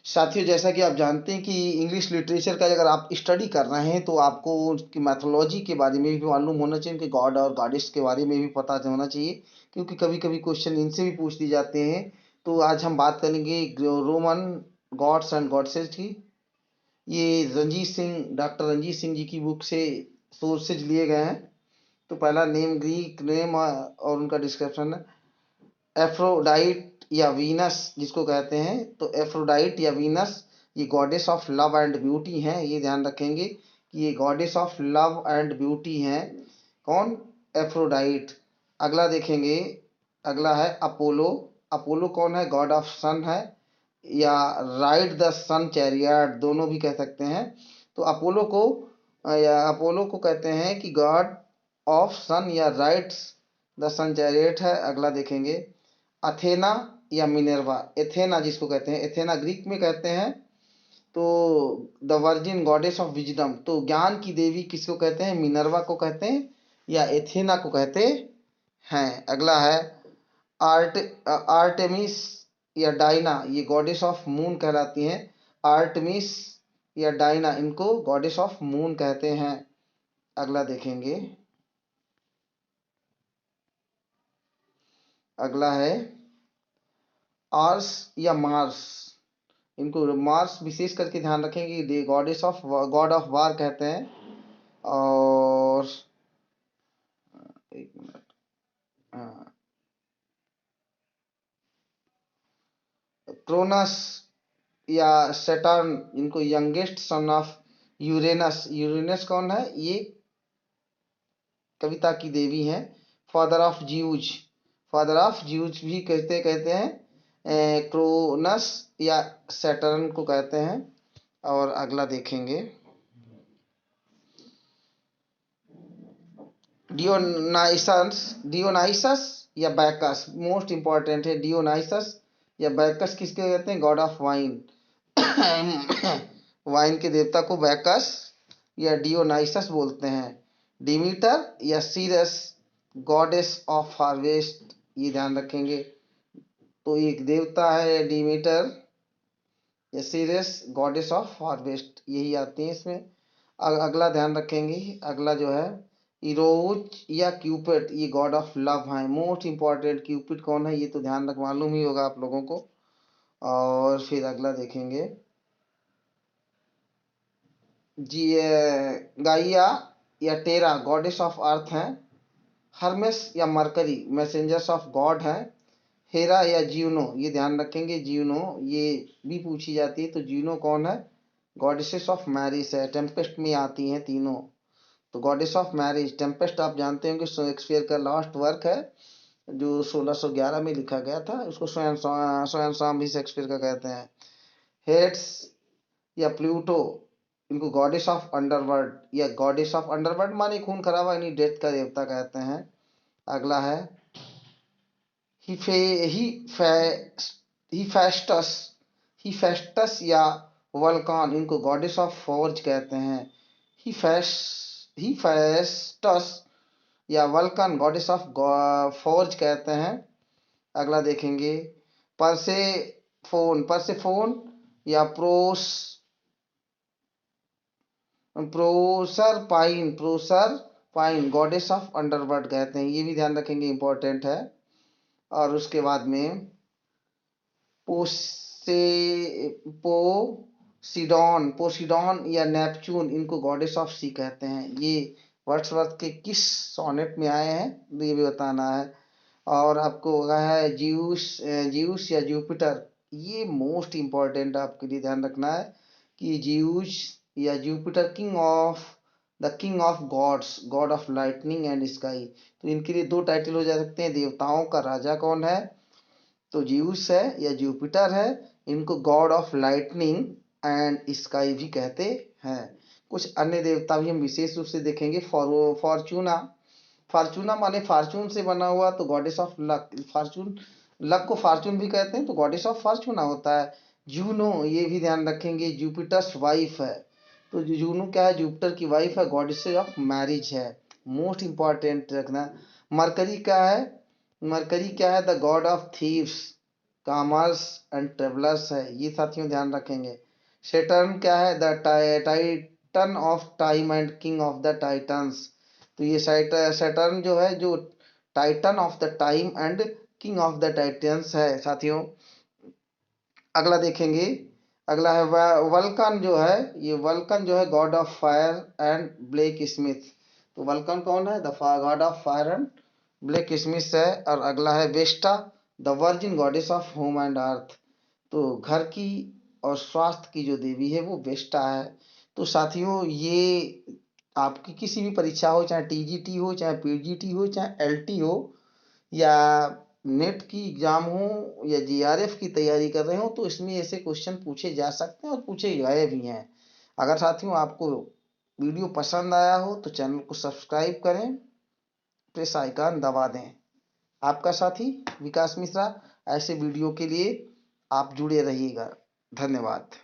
साथियों, जैसा कि आप जानते हैं कि इंग्लिश लिटरेचर का अगर आप स्टडी कर रहे हैं तो आपको उसकी मैथोलॉजी के बारे में भी मालूम होना चाहिए, उनके गॉड और गॉडेस के बारे में भी पता होना चाहिए, क्योंकि कभी कभी क्वेश्चन इनसे भी पूछ दिए जाते हैं। तो आज हम बात करेंगे रोमन गॉड्स एंड गॉडेसेस की। ये डॉक्टर रंजीत सिंह जी की बुक से सोर्सेज लिए गए हैं। तो पहला नेम, ग्रीक नेम और उनका डिस्क्रिप्शन है। एफ्रोडाइट या वीनस जिसको कहते हैं, तो एफ्रोडाइट या वीनस ये goddess of love and beauty हैं। ये ध्यान रखेंगे कि ये goddess of love and beauty हैं। कौन? एफ्रोडाइट। अगला देखेंगे, अगला है अपोलो। अपोलो कौन है? गॉड ऑफ सन है, या राइड द सन चैरियट दोनों भी कह सकते हैं। तो अपोलो को कहते हैं कि गॉड ऑफ सन या राइड्स द सन चैरियट है। अगला देखेंगे अथेना या मिनर्वा। एथेना जिसको कहते हैं, एथेना ग्रीक में कहते हैं, तो the virgin goddess of wisdom, तो ज्ञान की देवी किसको कहते हैं? मिनर्वा को कहते हैं या एथेना को कहते हैं। अगला है आर्टेमिस या डायना, ये गॉडेस ऑफ मून कहलाती हैं। आर्टेमिस या डायना, इनको गॉडेस ऑफ मून कहते हैं। अगला देखेंगे, अगला है आर्स या मार्स। इनको मार्स विशेष करके ध्यान रखेंगे, दे गॉड ऑफ वार कहते हैं। और एक मिनट, क्रोनस या सैटर्न, इनको youngest son of Uranus. Uranus कौन है? ये कविता की देवी हैं। Father of Jews, father of Jews भी कहते कहते हैं। क्रोनस या सैटर्न को कहते हैं। और अगला देखेंगे डियोनाइसस या बैकस। मोस्ट इंपॉर्टेंट है, डियोनाइसस या बैकस किसके कहते हैं? God of wine. वाइन के देवता को बैकस या डियोनाइसस बोलते हैं। डिमीटर या सीरस, गॉडेस ऑफ हार्वेस्ट, ये ध्यान रखेंगे। तो एक देवता है डिमीटर या सीरस, गॉडेस ऑफ हार्वेस्ट, यही आती है इसमें। अगला ध्यान रखेंगे, अगला जो है इरोज या क्यूपिड, ये गॉड ऑफ लव है। मोस्ट इंपॉर्टेंट, क्यूपिड कौन है ये तो ध्यान रख मालूम ही होगा आप लोगों को। और फिर अगला देखेंगे जी, गाइया या टेरा गॉडेस ऑफ अर्थ हैं। हर्मेस या मरकरी मैसेंजर्स ऑफ गॉड हैं। हेरा या ज्यूनो, ये ध्यान रखेंगे, ज्यूनो ये भी पूछी जाती है। तो ज्यूनो कौन है? गॉडेसेस ऑफ मैरिज है, टेम्पेस्ट में आती हैं तीनों। तो गॉडेस ऑफ मैरिज, टेम्पेस्ट आप जानते होंगे शेक्सपियर का लास्ट वर्क है जो 1611 में लिखा गया था। उसको स्वयं सॉन्ग भी शेक्सपियर का कहते हैं। हेड्स या प्लूटो, इनको गॉडेस ऑफ अंडरवर्ल्ड या गॉडेस ऑफ अंडरवर्ल्ड माने खून खराबा यानी डेथ का देवता कहते हैं। अगला है हिफे हिफे हिफेस्टस, हिफेस्टस या वल्कान, इनको गॉडेस ऑफ फॉर्ज कहते हैं। हिफेस हिफेस्टस या वल्कन गॉडेस ऑफ फॉर्ज कहते हैं। अगला देखेंगे परसेफोन या प्रोसर पाइन गॉडेस ऑफ अंडरवर्ल्ड कहते हैं। ये भी ध्यान रखेंगे, इंपॉर्टेंट है। और उसके बाद में पोसे पोसिडॉन या नेपच्यून, इनको गॉडेस ऑफ सी कहते हैं। ये वर्ड्सवर्थ के किस सोनेट में आए हैं ये भी बताना है। और आपको होगा है जीउस या जुपिटर, ये मोस्ट इंपॉर्टेंट आपके लिए ध्यान रखना है कि जीउस या Jupiter king of gods, god of lightning and sky. तो इनके लिए दो टाइटल हो जा सकते हैं, देवताओं का राजा कौन है? तो ज्यूस है या जुपिटर है। इनको God of lightning and sky भी कहते हैं। कुछ अन्य देवता भी हम विशेष रूप से देखेंगे। फॉर्चूना, फॉर्चूना माने फॉर्चून से बना हुआ, तो goddess of luck. Fortune, luck को फॉर्चून भी कहते हैं, तो गॉडेस ऑफ फॉर्चूना होता है। जूनो, ये भी ध्यान रखेंगे, जुपिटर्स वाइफ है। तो जूनो क्या है? जुपिटर की वाइफ है, गॉडेस ऑफ मैरिज है। मोस्ट इंपॉर्टेंट रखना। मरकरी क्या है? मरकरी क्या है? The god of thieves. Commerce and travellers है, ये साथियों ध्यान रखेंगे। सेटर्न क्या है? The Titan of time and king of the titans. तो ये सेटर्न जो है, जो Titan of the time and king of the titans है साथियों। अगला देखेंगे, अगला है वल्कन जो है, ये वल्कन जो है god of fire and blacksmith. तो वल्कन कौन है? The god of fire and blacksmith है। और अगला है Vesta, the virgin goddess of home and earth. तो घर की और स्वास्थ्य की जो देवी है वो वेस्टा है। तो साथियों ये आपकी किसी भी परीक्षा हो, चाहे टीजीटी हो, चाहे पीजीटी हो, चाहे एलटी हो, या नेट की एग्जाम हो, या जीआरएफ की तैयारी कर रहे हो, तो इसमें ऐसे क्वेश्चन पूछे जा सकते हैं और पूछे गए भी हैं। अगर साथियों आपको वीडियो पसंद आया हो तो चैनल को सब्सक्राइब करें, प्रेस आइकन दबा दें। आपका साथी विकास मिश्रा। ऐसे वीडियो के लिए आप जुड़े रहिएगा। धन्यवाद।